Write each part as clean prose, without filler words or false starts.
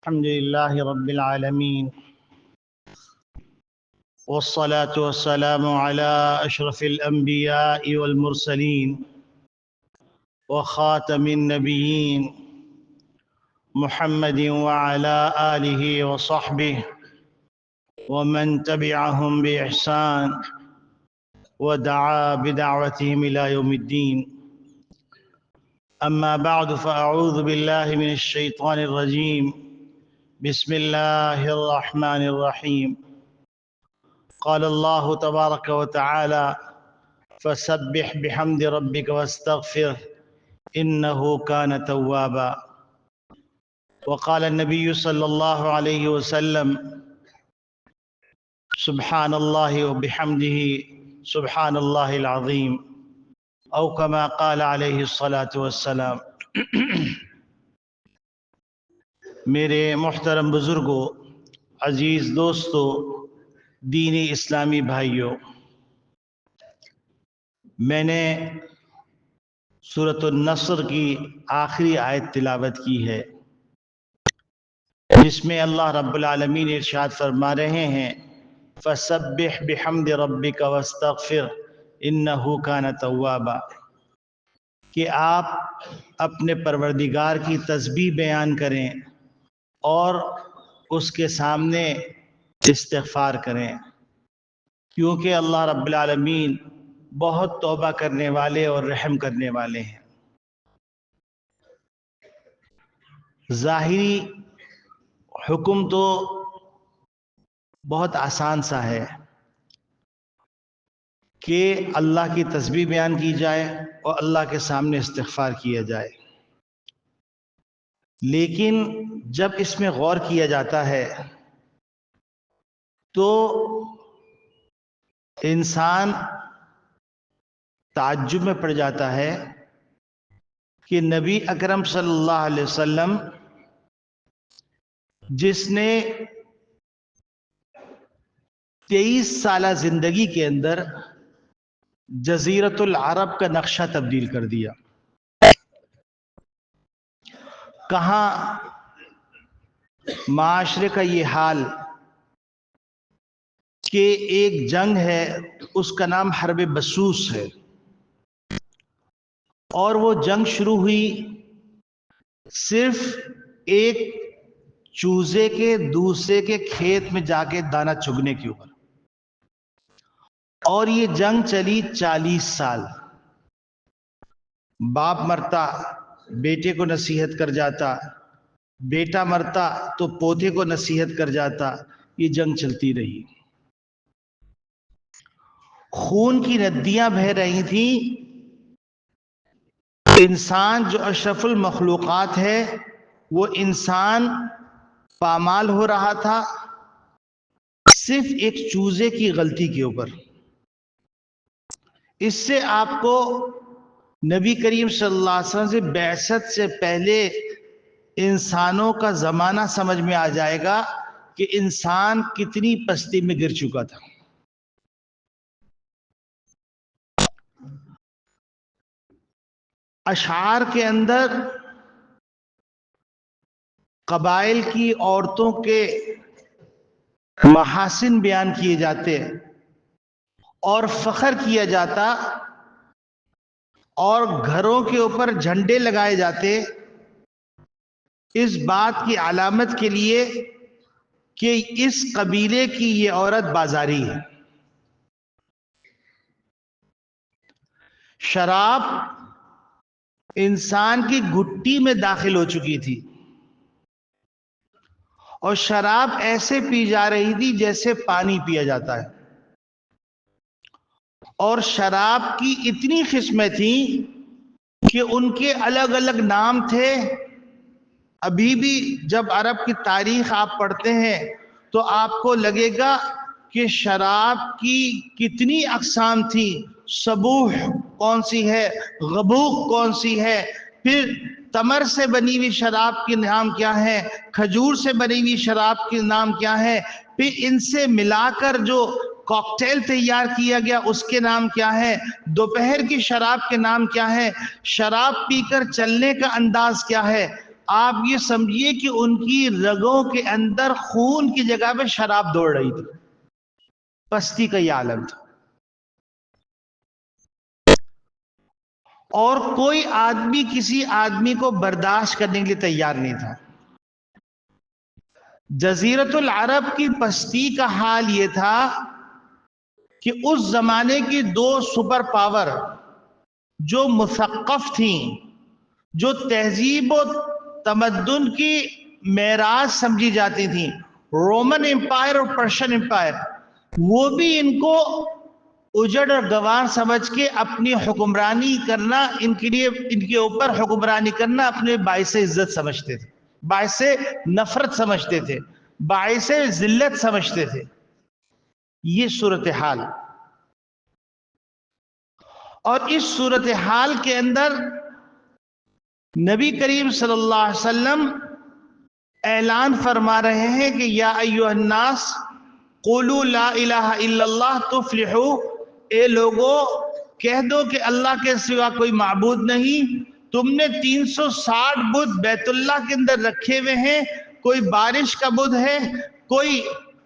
الحمد لله رب العالمين، والصلاة والسلام على أشرف الأنبياء والمرسلين وخاتم النبيين محمد وعلى آله وصحبه ومن تبعهم بإحسان ودعا بدعوتهم إلى يوم الدين. أما بعد، فأعوذ بالله من الشيطان الرجيم. بسم الله الرحمن الرحيم. قال الله تبارك وتعالى: فسبح بحمد ربك واستغفره إنه كان توابا. وقال النبي صلى الله عليه وسلم: سبحان الله وبحمده سبحان الله العظيم، أو كما قال عليه الصلاة والسلام. میرے محترم بزرگوں، عزیز دوستوں، دینی اسلامی بھائیوں، میں نے سورۃ النصر کی آخری آیت تلاوت کی ہے، جس میں اللہ رب العالمین ارشاد فرما رہے ہیں: فسبح بحمد ربک واستغفر انہ کان توابا، کہ آپ اپنے پروردگار کی تسبیح بیان کریں اور اس کے سامنے استغفار کریں، کیونکہ اللہ رب العالمین بہت توبہ کرنے والے اور رحم کرنے والے ہیں۔ ظاہری حکم تو بہت آسان سا ہے کہ اللہ کی تسبیح بیان کی جائے اور اللہ کے سامنے استغفار کیا جائے، لیکن جب اس میں غور کیا جاتا ہے تو انسان تعجب میں پڑ جاتا ہے کہ نبی اکرم صلی اللہ علیہ وسلم، جس نے 23 سالہ زندگی کے اندر جزیرۃ العرب کا نقشہ تبدیل کر دیا، کہاں معاشرے کا یہ حال کہ ایک جنگ ہے، اس کا نام حرب بسوس ہے، اور وہ جنگ شروع ہوئی صرف ایک چوزے کے دوسرے کے کھیت میں جا کے دانہ چگنے کے اوپر، اور یہ جنگ چلی 40 سال۔ باپ مرتا بیٹے کو نصیحت کر جاتا، بیٹا مرتا تو پوتے کو نصیحت کر جاتا، یہ جنگ چلتی رہی، خون کی ندیاں بہہ رہی تھیں۔ انسان جو اشرف المخلوقات ہے، وہ انسان پامال ہو رہا تھا صرف ایک چوزے کی غلطی کے اوپر۔ اس سے آپ کو نبی کریم صلی اللہ علیہ وسلم سے بعثت سے پہلے انسانوں کا زمانہ سمجھ میں آ جائے گا کہ انسان کتنی پستی میں گر چکا تھا۔ اشعار کے اندر قبائل کی عورتوں کے محاسن بیان کیے جاتے اور فخر کیا جاتا، اور گھروں کے اوپر جھنڈے لگائے جاتے اس بات کی علامت کے لیے کہ اس قبیلے کی یہ عورت بازاری ہے۔ شراب انسان کی گھٹی میں داخل ہو چکی تھی، اور شراب ایسے پی جا رہی تھی جیسے پانی پیا جاتا ہے، اور شراب کی اتنی قسمیں تھیں کہ ان کے الگ الگ نام تھے۔ ابھی بھی جب عرب کی تاریخ آپ پڑھتے ہیں تو آپ کو لگے گا کہ شراب کی کتنی اقسام تھی، صبوح کون سی ہے، غبوق کون سی ہے، پھر تمر سے بنی ہوئی شراب کے نام کیا ہے، کھجور سے بنی ہوئی شراب کے نام کیا ہے، پھر ان سے ملا کر جو کاکٹیل تیار کیا گیا اس کے نام کیا ہے، دوپہر کی شراب کے نام کیا ہے، شراب پی کر چلنے کا انداز کیا ہے۔ آپ یہ سمجھیے کہ ان کی رگوں کے اندر خون کی جگہ پہ شراب دوڑ رہی تھی. پستی کا یہ عالم تھا. اور کوئی آدمی کسی آدمی کو برداشت کرنے کے لیے تیار نہیں تھا. جزیرت العرب کی پستی کا حال یہ تھا کہ اس زمانے کی دو سپر پاور جو مثقف تھیں، جو تہذیب و تمدن کی معراج سمجھی جاتی تھیں، رومن امپائر اور پرشین امپائر، وہ بھی ان کو اجڑ اور گوار سمجھ کے اپنی حکمرانی کرنا، ان کے اوپر حکمرانی کرنا اپنے باعث عزت سمجھتے تھے، باعث نفرت سمجھتے تھے، باعث ذلت سمجھتے تھے. یہ صورتحال. اور اس صورتحال کے اندر نبی کریم صلی اللہ علیہ وسلم اعلان فرما رہے ہیں کہ یا ایھا الناس قولوا لا الہ الا اللہ تفلحوا. اے لوگو کہہ دو کہ اللہ کے سوا کوئی معبود نہیں. تم نے 360 بت بیت اللہ کے اندر رکھے ہوئے ہیں. کوئی بارش کا بت ہے، کوئی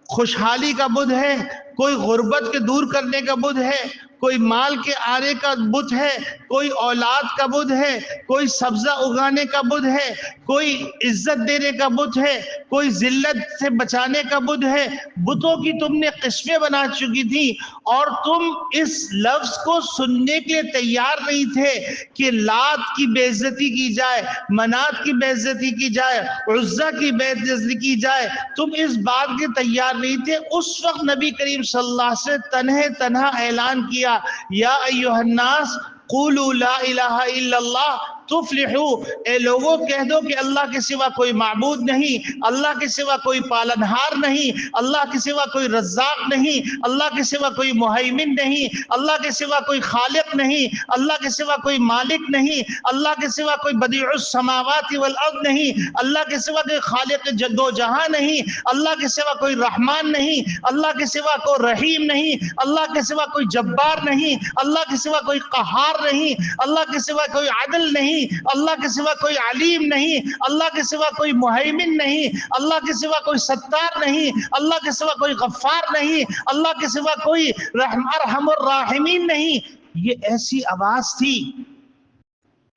خوشحالی کا بت ہے، کوئی غربت کے دور کرنے کا بت ہے، کوئی مال کے آنے کا بت ہے، کوئی اولاد کا بت ہے، کوئی سبزہ اگانے کا بت ہے، کوئی عزت دینے کا بت ہے، کوئی ذلت سے بچانے کا بت ہے. بتوں کی تم نے قسمیں بنا چکی تھی اور تم اس لفظ کو سننے کے لیے تیار نہیں تھے کہ لات کی بے عزتی کی جائے، منات کی بے عزتی کی جائے، عزا کی بے عزتی کی جائے. تم اس بات کے تیار نہیں تھے. اس وقت نبی کریم صلی اللہ علیہ وسلم تنہا اعلان کیا یا ایھا الناس قولوا لا الہ الا اللہ تفلحوا. اے لوگوں کہہ دو کہ اللہ کے سوا کوئی معبود نہیں، اللہ کے سوا کوئی پالنہار نہیں، اللہ کے سوا کوئی رزاق نہیں، اللہ کے سوا کوئی مہیمن نہیں، اللہ کے سوا کوئی خالق نہیں، اللہ کے سوا کوئی مالک نہیں، اللہ کے سوا کوئی بدیع السماوات والارض نہیں، اللہ کے سوا کوئی خالق دو جہاں نہیں، اللہ کے سوا کوئی رحمان نہیں، اللہ کے سوا کوئی رحیم نہیں، اللہ کے سوا کوئی جبار نہیں، اللہ کے سوا کوئی قہار نہیں، اللہ کے سوا کوئی عدل نہیں، اللہ کے سوا کوئی علیم نہیں، اللہ کے سوا کوئی مہیمن نہیں، اللہ کے سوا کوئی ستار نہیں، اللہ کے سوا کوئی غفار نہیں، اللہ کے سوا کوئی ارحم الراحمین نہیں. یہ ایسی آواز تھی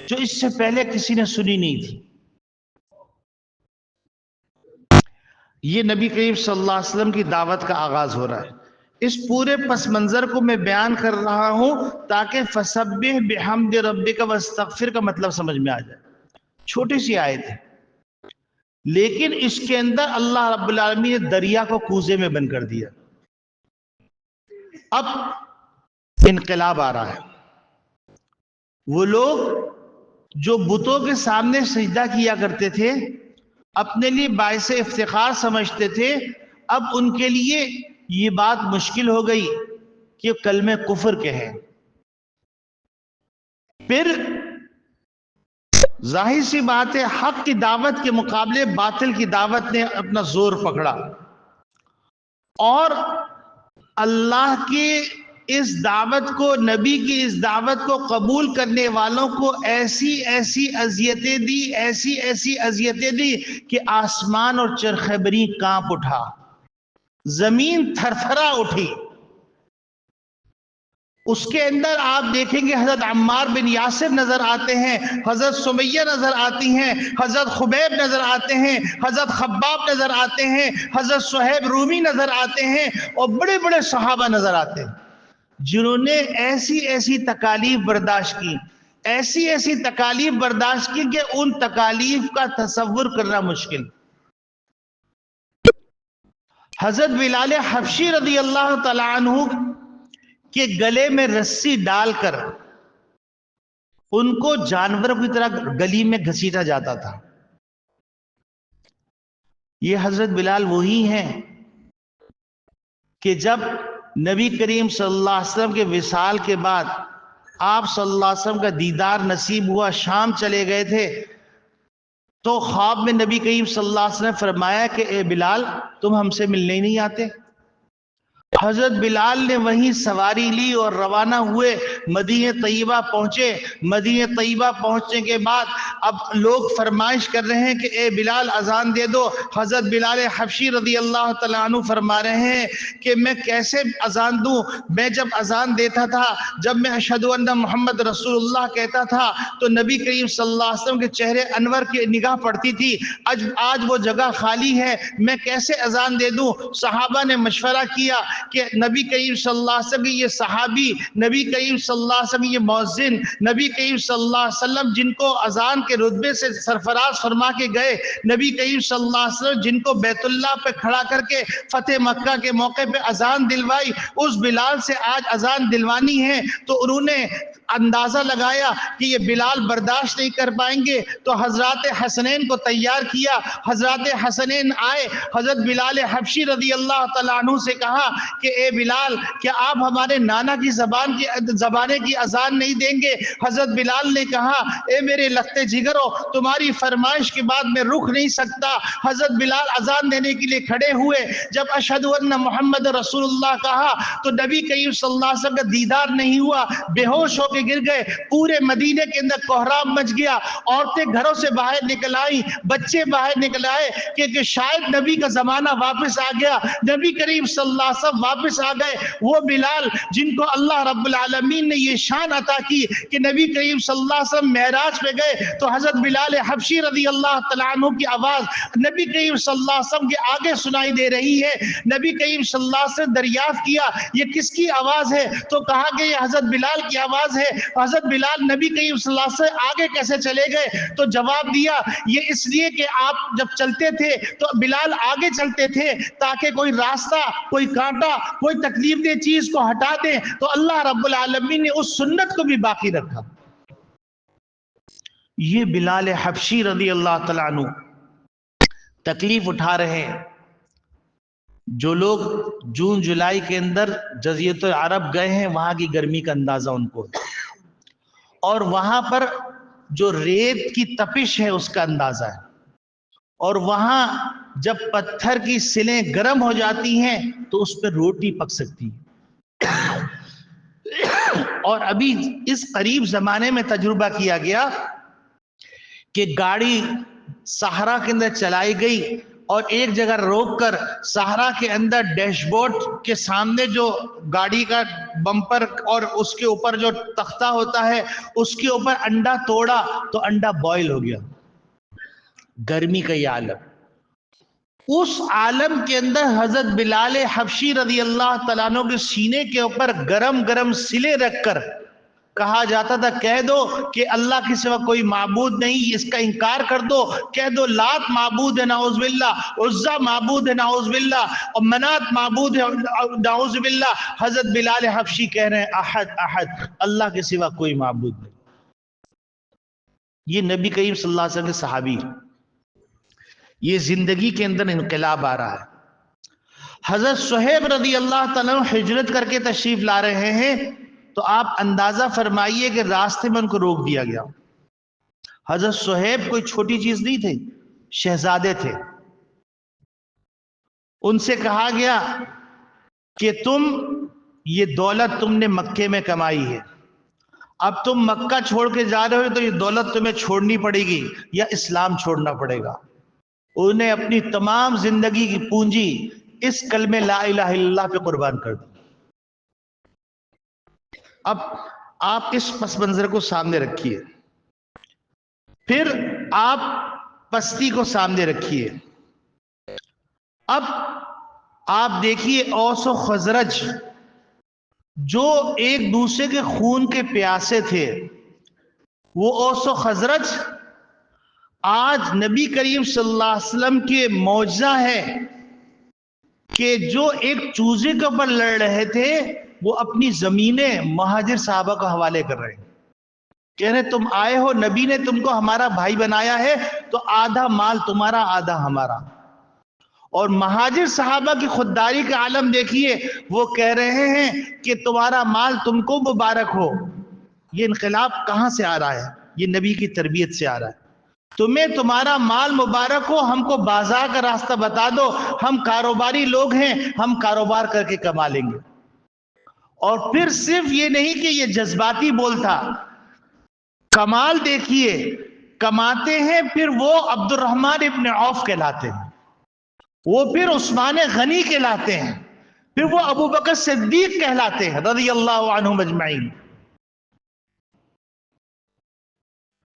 جو اس سے پہلے کسی نے سنی نہیں تھی. یہ نبی کریم صلی اللہ علیہ وسلم کی دعوت کا آغاز ہو رہا ہے. اس پورے پس منظر کو میں بیان کر رہا ہوں تاکہ فسبح بحمد ربک واستغفر کا مطلب سمجھ میں آ جائے. چھوٹی سی آیت ہے لیکن اس کے اندر اللہ رب العالمین نے دریا کو کوزے میں بند کر دیا. اب انقلاب آ رہا ہے. وہ لوگ جو بتوں کے سامنے سجدہ کیا کرتے تھے، اپنے لیے باعث افتخار سمجھتے تھے، اب ان کے لیے یہ بات مشکل ہو گئی کہ کلمہ کفر کہیں. پھر ظاہر سی بات ہے حق کی دعوت کے مقابلے باطل کی دعوت نے اپنا زور پکڑا اور اللہ کی اس دعوت کو، نبی کی اس دعوت کو قبول کرنے والوں کو ایسی ایسی اذیتیں دی، ایسی ایسی اذیتیں دی کہ آسمان اور چرخ بری کانپ اٹھا، زمین تھرتھرا اٹھی. اس کے اندر آپ دیکھیں گے حضرت عمار بن یاسر نظر آتے ہیں، حضرت سمیہ نظر آتی ہیں، حضرت خبیب نظر آتے ہیں، حضرت خباب نظر آتے ہیں، حضرت صہیب رومی نظر آتے ہیں اور بڑے بڑے صحابہ نظر آتے ہیں جنہوں نے ایسی ایسی تکالیف برداشت کی، ایسی ایسی تکالیف برداشت کی کہ ان تکالیف کا تصور کرنا مشکل. حضرت بلال حبشی رضی اللہ تعالی عنہ کے گلے میں رسی ڈال کر ان کو جانوروں کی طرح گلی میں گھسیٹا جاتا تھا. یہ حضرت بلال وہی ہیں کہ جب نبی کریم صلی اللہ علیہ وسلم کے وصال کے بعد آپ صلی اللہ علیہ وسلم کا دیدار نصیب ہوا، شام چلے گئے تھے تو خواب میں نبی کریم صلی اللہ علیہ وسلم نے فرمایا کہ اے بلال تم ہم سے ملنے ہی نہیں آتے. حضرت بلال نے وہیں سواری لی اور روانہ ہوئے، مدینہ طیبہ پہنچے۔ مدینہ طیبہ پہنچنے کے بعد اب لوگ فرمائش کر رہے ہیں کہ اے بلال اذان دے دو۔ حضرت بلال حبشی رضی اللہ تعالیٰ عنہ فرما رہے ہیں کہ میں کیسے اذان دوں؟ میں جب اذان دیتا تھا، جب میں اشہد ان محمد رسول اللہ کہتا تھا تو نبی کریم صلی اللہ علیہ وسلم کے چہرے انور کی نگاہ پڑتی تھی۔ آج وہ جگہ خالی ہے، میں کیسے اذان دے دوں؟ صحابہ نے مشورہ کیا کہ نبی کریم صلی اللہ علیہ وسلم یہ صحابی، نبی کریم صلی اللہ علیہ وسلم یہ مؤذن، نبی کریم صلی اللہ علیہ وسلم جن کو اذان کے رتبے سے سرفراز فرما کے گئے، نبی کریم صلی اللہ علیہ وسلم جن کو بیت اللہ پہ کھڑا کر کے فتح مکہ کے موقع پہ اذان دلوائی، اس بلال سے آج اذان دلوانی ہے۔ تو انہوں نے اندازہ لگایا کہ یہ بلال برداشت نہیں کر پائیں گے، تو حضرات حسنین کو تیار کیا۔ حضرات حسنین آئے، حضرت بلال حبشی رضی اللہ تعالیٰ عنہ سے کہا کہ اے بلال، کیا آپ ہمارے نانا کی زبانے کی اذان نہیں دیں گے؟ حضرت بلال نے کہا اے میرے لخت جگرو، تمہاری فرمائش کے بعد میں رک نہیں سکتا۔ حضرت بلال اذان دینے کے لیے کھڑے ہوئے۔ جب اشہد ان محمد رسول اللہ کہا تو نبی کریم صلی اللہ علیہ وسلم کا دیدار نہیں ہوا، بے ہوش ہو کے گر گئے۔ پورے مدینے کے اندر کوہرام مچ گیا، عورتیں گھروں سے باہر نکل آئیں، بچے باہر نکل آئے کہ شاید نبی کا زمانہ واپس آ گیا، نبی کریم صلی اللہ علیہ وسلم واپس آ گئے۔ وہ بلال جن کو اللہ رب العالمین نے یہ شان عطا کی کہ نبی کریم صلی اللہ علیہ وسلم معراج پہ گئے تو حضرت بلال حبشی رضی اللہ تعالیٰ عنہ کی آواز نبی کریم صلی اللہ علیہ وسلم کے آگے سنائی دے رہی ہے۔ نبی کریم صلی اللہ علیہ وسلم دریافت کیا یہ کس کی آواز ہے؟ تو کہا کہ یہ حضرت بلال کی آواز ہے۔ حضرت بلال نبی کریم صلی اللہ علیہ وسلم آگے کیسے چلے گئے؟ تو جواب دیا یہ اس لیے کہ آپ جب چلتے تھے تو بلال آگے چلتے تھے تاکہ کوئی راستہ، کوئی کانٹا، کوئی تکلیف دہ چیز کو ہٹا دیں، تو اللہ رب العالمین نے اس سنت کو بھی باقی رکھا۔ یہ بلال حبشی رضی اللہ تعالیٰ عنہ تکلیف اٹھا رہے ہیں۔ جو لوگ جون جولائی کے اندر جزیرۃ العرب گئے ہیں وہاں کی گرمی کا اندازہ ان کو، اور وہاں پر جو ریت کی تپش ہے اس کا اندازہ ہے، اور وہاں جب پتھر کی سلیں گرم ہو جاتی ہیں تو اس پہ روٹی پک سکتی ہے۔ اور ابھی اس قریب زمانے میں تجربہ کیا گیا کہ گاڑی صحرا کے اندر چلائی گئی اور ایک جگہ روک کر صحرا کے اندر ڈیش بورڈ کے سامنے جو گاڑی کا بمپر اور اس کے اوپر جو تختہ ہوتا ہے اس کے اوپر انڈا توڑا تو انڈا بوائل ہو گیا۔ گرمی کا یہ عالم، اس عالم کے اندر حضرت بلال حبشی رضی اللہ تعالیٰ عنہ کے سینے کے اوپر گرم گرم سلے رکھ کر کہا جاتا تھا کہہ دو کہ اللہ کے سوا کوئی معبود نہیں، اس کا انکار کر دو، کہہ دو لات معبود ہے نعوذ باللہ، عزا معبود ہے نعوذ باللہ، اور منات معبود ہے نعوذ باللہ۔ حضرت بلال حبشی کہہ رہے ہیں احد احد، اللہ کے سوا کوئی معبود نہیں۔ یہ نبی کریم صلی اللہ علیہ وسلم کے صحابی، یہ زندگی کے اندر انقلاب آ رہا ہے۔ حضرت صہیب رضی اللہ تعالیٰ عنہ ہجرت کر کے تشریف لا رہے ہیں تو آپ اندازہ فرمائیے کہ راستے میں ان کو روک دیا گیا۔ حضرت صہیب کوئی چھوٹی چیز نہیں تھے، شہزادے تھے۔ ان سے کہا گیا کہ تم یہ دولت تم نے مکے میں کمائی ہے، اب تم مکہ چھوڑ کے جا رہے ہو تو یہ دولت تمہیں چھوڑنی پڑے گی یا اسلام چھوڑنا پڑے گا۔ انہیں اپنی تمام زندگی کی پونجی اس کلمہ لا الہ الا اللہ پہ قربان کر دی۔ اب آپ اس پس منظر کو سامنے رکھیے، پھر آپ پستی کو سامنے رکھیے۔ اب آپ دیکھیے اوس و خزرج جو ایک دوسرے کے خون کے پیاسے تھے، وہ اوس و خزرج آج نبی کریم صلی اللہ علیہ وسلم کے معجزہ ہے کہ جو ایک چوزے کے اوپر لڑ رہے تھے وہ اپنی زمینیں مہاجر صحابہ کو حوالے کر رہے ہیں، کہہ رہے تم آئے ہو، نبی نے تم کو ہمارا بھائی بنایا ہے تو آدھا مال تمہارا آدھا ہمارا۔ اور مہاجر صحابہ کی خودداری کا عالم دیکھیے، وہ کہہ رہے ہیں کہ تمہارا مال تم کو مبارک ہو۔ یہ انقلاب کہاں سے آ رہا ہے؟ یہ نبی کی تربیت سے آ رہا ہے۔ تمہیں تمہارا مال مبارک ہو، ہم کو بازار کا راستہ بتا دو، ہم کاروباری لوگ ہیں، ہم کاروبار کر کے کما لیں گے۔ اور پھر صرف یہ نہیں کہ یہ جذباتی بول تھا، کمال دیکھیے، کماتے ہیں پھر وہ عبد الرحمن ابن عوف کہلاتے ہیں، وہ پھر عثمان غنی کہلاتے ہیں، پھر وہ ابو بکر صدیق کہلاتے ہیں رضی اللہ عنہم اجمعین۔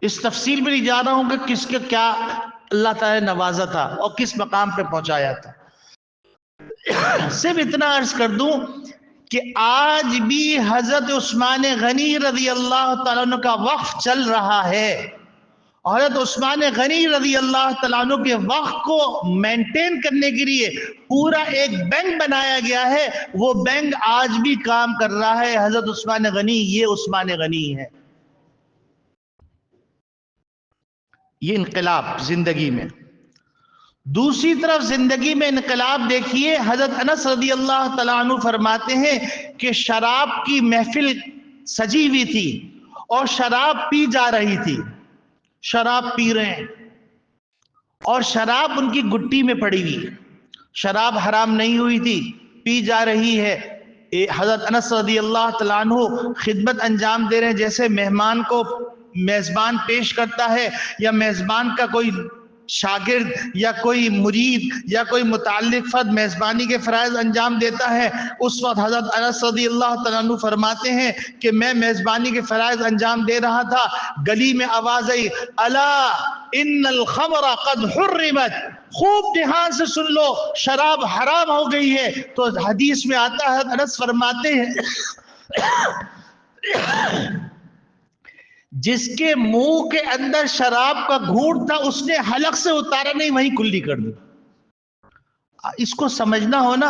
اس تفصیل میں نہیں جا رہا ہوں کہ کس کے کیا اللہ تعالی نے نوازا تھا اور کس مقام پہ پہنچایا تھا، صرف اتنا عرض کر دوں کہ آج بھی حضرت عثمان غنی رضی اللہ تعالیٰ عنہ کا وقف چل رہا ہے۔ حضرت عثمان غنی رضی اللہ تعالیٰ عنہ کے وقت کو مینٹین کرنے کے لیے پورا ایک بینک بنایا گیا ہے، وہ بینک آج بھی کام کر رہا ہے۔ حضرت عثمان غنی، یہ عثمان غنی ہے۔ یہ انقلاب زندگی میں۔ دوسری طرف زندگی میں انقلاب دیکھیے، حضرت انس رضی اللہ تعالیٰ عنہ فرماتے ہیں کہ شراب کی محفل سجی ہوئی تھی اور شراب پی جا رہی تھی، شراب پی رہے ہیں اور شراب ان کی گٹی میں پڑی ہوئی، شراب حرام نہیں ہوئی تھی، پی جا رہی ہے۔ حضرت انس رضی اللہ تعالیٰ عنہ خدمت انجام دے رہے ہیں، جیسے مہمان کو میزبان پیش کرتا ہے یا میزبان کا کوئی شاگرد یا کوئی مرید یا کوئی متعلق فرد میزبانی کے فرائض انجام دیتا ہے، اس وقت حضرت انس رضی اللہ تعالیٰ عنہ فرماتے ہیں کہ میں میزبانی کے فرائض انجام دے رہا تھا، گلی میں آواز آئی، الا ان الخمر قد حرمت، خوب دھیان سے سن لو، شراب حرام ہو گئی ہے۔ تو حدیث میں آتا ہے، حضرت انس فرماتے ہیں جس کے منہ کے اندر شراب کا گھونٹ تھا اس نے حلق سے اتارا نہیں، وہیں کلی کر دی۔ اس کو سمجھنا ہو نا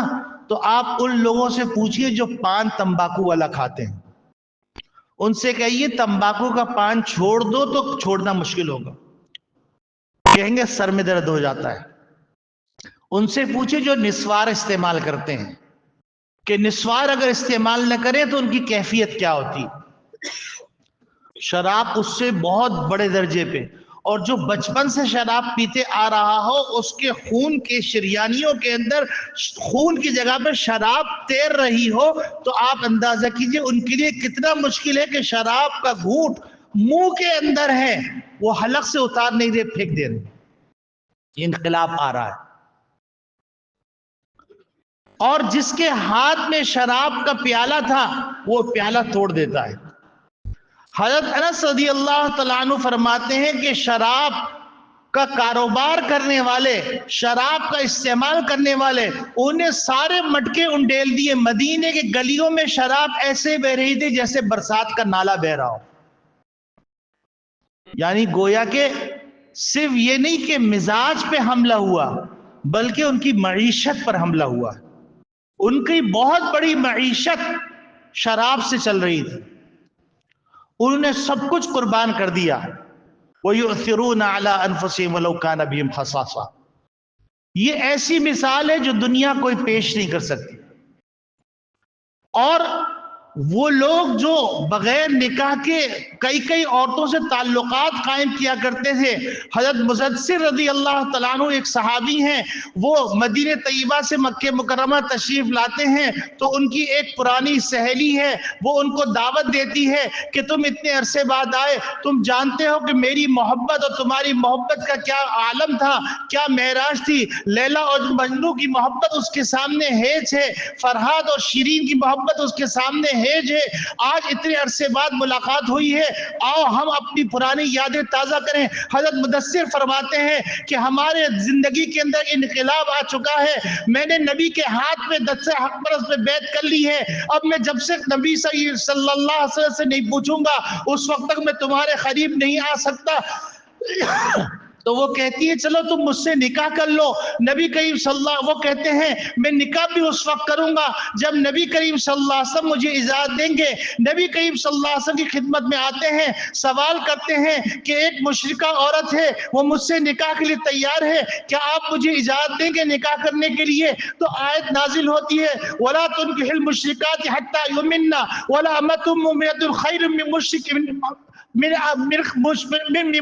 تو آپ ان لوگوں سے پوچھئے جو پان تمباکو والا کھاتے ہیں، ان سے کہیے تمباکو کا پان چھوڑ دو تو چھوڑنا مشکل ہوگا، کہیں گے سر میں درد ہو جاتا ہے۔ ان سے پوچھئے جو نسوار استعمال کرتے ہیں کہ نسوار اگر استعمال نہ کریں تو ان کی کیفیت کیا ہوتی۔ شراب اس سے بہت بڑے درجے پہ، اور جو بچپن سے شراب پیتے آ رہا ہو اس کے خون کے شریانیوں کے اندر خون کی جگہ پہ شراب تیر رہی ہو تو آپ اندازہ کیجئے ان کے لیے کتنا مشکل ہے کہ شراب کا گھونٹ منہ کے اندر ہے، وہ حلق سے اتار نہیں دے، پھینک دے رہے۔ یہ انقلاب آ رہا ہے۔ اور جس کے ہاتھ میں شراب کا پیالہ تھا وہ پیالہ توڑ دیتا ہے۔ حضرت انس رضی اللہ تعالیٰ عنہ فرماتے ہیں کہ شراب کا کاروبار کرنے والے، شراب کا استعمال کرنے والے، انہیں سارے مٹکے انڈیل دیے۔ مدینے کے گلیوں میں شراب ایسے بہ رہی تھی جیسے برسات کا نالا بہ رہا ہو۔ یعنی گویا کہ صرف یہ نہیں کہ مزاج پہ حملہ ہوا بلکہ ان کی معیشت پر حملہ ہوا۔ ان کی بہت بڑی معیشت شراب سے چل رہی تھی، انہوں نے سب کچھ قربان کر دیا۔ وَيُؤْثِرُونَ عَلَىٰ أَنفُسِهِمْ وَلَوْ كَانَ بِهِمْ خَصَاصَةٌ۔ یہ ایسی مثال ہے جو دنیا کوئی پیش نہیں کر سکتی۔ اور وہ لوگ جو بغیر نکاح کے کئی عورتوں سے تعلقات قائم کیا کرتے تھے، حضرت مزدسر رضی اللہ تعالیٰ عنہ ایک صحابی ہیں، وہ مدینہ طیبہ سے مکہ مکرمہ تشریف لاتے ہیں تو ان کی ایک پرانی سہیلی ہے، وہ ان کو دعوت دیتی ہے کہ تم اتنے عرصے بعد آئے، تم جانتے ہو کہ میری محبت اور تمہاری محبت کا کیا عالم تھا، کیا معراج تھی۔ لیلا اور مجنوں کی محبت اس کے سامنے ہیج ہے، فرحاد اور شیرین کی محبت اس کے سامنے ہیج ہے۔ آج اتنے عرصے بعد ملاقات ہوئی ہے، آؤ ہم اپنی پرانی یادیں تازہ کریں۔ حضرت مدثر فرماتے ہیں کہ ہمارے زندگی کے اندر انقلاب آ چکا ہے، میں نے نبی کے ہاتھ میں دست حق پرست میں بیعت کر لی ہے، اب میں جب سے نبی صلی اللہ علیہ وسلم سے نہیں پوچھوں گا اس وقت تک میں تمہارے قریب نہیں آ سکتا۔ تو وہ کہتی ہے چلو تم مجھ سے نکاح کر لو۔ نبی کریم صلی اللہ، وہ کہتے ہیں میں نکاح بھی اس وقت کروں گا جب نبی کریم صلی اللہ علیہ وسلم مجھے اجازت دیں گے۔ نبی کریم صلی اللہ علیہ وسلم کی خدمت میں آتے ہیں، سوال کرتے ہیں کہ ایک مشرکہ عورت ہے، وہ مجھ سے نکاح کے لیے تیار ہے، کیا آپ مجھے اجازت دیں گے نکاح کرنے کے لیے؟ تو آیت نازل ہوتی ہے وَلَا تُنْكِحُوا الْمُشْرِكَاتِ حَتَّى يُؤْمِنَّ وَلَا أَمَةٌ مُؤْمِنَةٌ خَيْرٌ مِّن مُشْرِكَةٍ